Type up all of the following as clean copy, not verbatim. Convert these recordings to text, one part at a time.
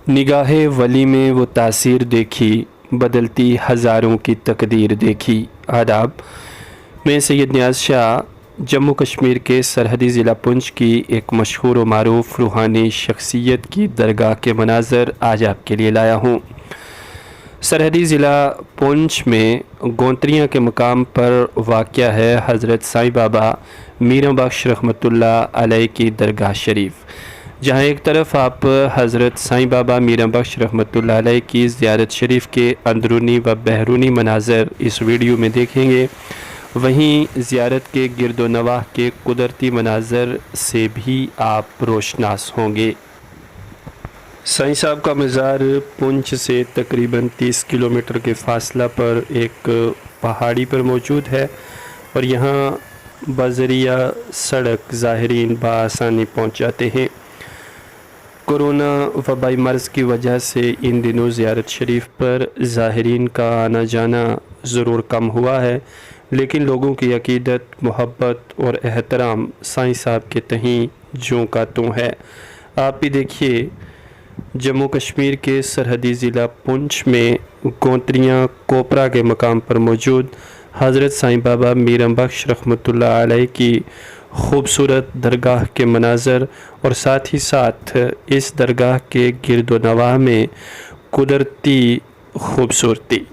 निगाहे वली में वो तासीर देखी, बदलती हज़ारों की तकदीर देखी। आदाब, मैं सैयद नियाज़ शाह जम्मू कश्मीर के सरहदी ज़िला पुंछ की एक मशहूर व मारूफ़ रूहानी शख्सियत की दरगाह के मनाज़र आज आपके लिए लाया हूँ। सरहदी ज़िला पुंछ में गोंतरियाँ के मकाम पर वाक़या है हज़रत साईं बाबा मीरां बख्श रहमतुल्लाह अलैह की दरगाह शरीफ, जहाँ एक तरफ आप हज़रत साईं बाबा मीरां बख्श रहमतुल्लाह अलैह की ज़ियारत शरीफ के अंदरूनी व बहरूनी मनाज़र इस वीडियो में देखेंगे, वहीं ज़ियारत के गिरदो नवाह के कुदरती मनाज़र से भी आप रोशनास होंगे। साईं साहब का मज़ार पुंछ से तकरीबन 30 किलोमीटर के फासला पर एक पहाड़ी पर मौजूद है और यहाँ बज़रिया सड़क ज़ाहिरीन बआसानी पहुँच जाते हैं। कोरोना वबाई मर्ज़ की वजह से इन दिनों ज़ियारत शरीफ पर ज़ाहिरीन का आना जाना ज़रूर कम हुआ है, लेकिन लोगों की अक़ीदत, मोहब्बत और एहतराम साईं साहब के तहीं ज्यों का त्यों है। आप भी देखिए, जम्मू कश्मीर के सरहदी ज़िला पुंछ में गोंतरियाँ कोपरा के मकाम पर मौजूद हज़रत साईं बाबा मीरां बख्श रहमतुल्लाह अलैह की ख़ूबसूरत दरगाह के मनाज़र और साथ ही साथ इस दरगाह के गिरदो नवाह में कुदरती ख़ूबसूरती।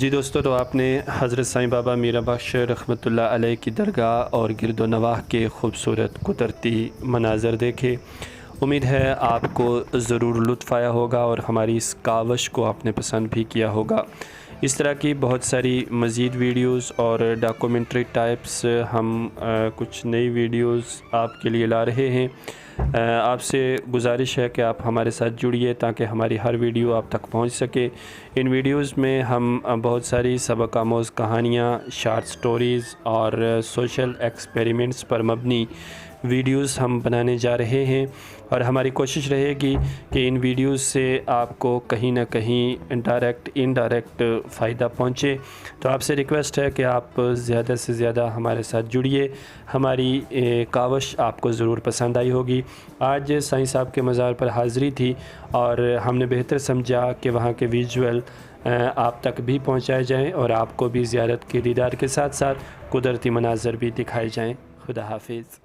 जी दोस्तों, तो आपने हज़रत साईं बाबा मीरा बख्श रहमतुल्लाह अलैह की दरगाह और गिरदो नवाह के ख़ूबसूरत कुदरती मनाज़र देखे। उम्मीद है आपको ज़रूर लुत्फ़ आया होगा और हमारी इस कावश को आपने पसंद भी किया होगा। इस तरह की बहुत सारी मज़ीद वीडियोस और डॉक्यूमेंट्री टाइप्स हम कुछ नई वीडियोस आपके लिए ला रहे हैं। आपसे गुजारिश है कि आप हमारे साथ जुड़िए ताकि हमारी हर वीडियो आप तक पहुंच सके। इन वीडियोस में हम बहुत सारी सबक आमोज़ कहानियाँ, शॉर्ट स्टोरीज़ और सोशल एक्सपेरिमेंट्स पर मबनी वीडियोस हम बनाने जा रहे हैं और हमारी कोशिश रहेगी कि इन वीडियोस से आपको कहीं ना कहीं डायरेक्ट इनडायरेक्ट फ़ायदा पहुँचे। तो आपसे रिक्वेस्ट है कि आप ज़्यादा से ज़्यादा हमारे साथ जुड़िए। हमारी कावश आपको ज़रूर पसंद आई होगी। आज साईं साहब के मज़ार पर हाज़िरी थी और हमने बेहतर समझा कि वहाँ के विजुअल आप तक भी पहुँचाए जाएँ और आपको भी ज़ियारत के दीदार के साथ साथ कुदरती मनाज़र भी दिखाए जाएँ। खुदा हाफिज़।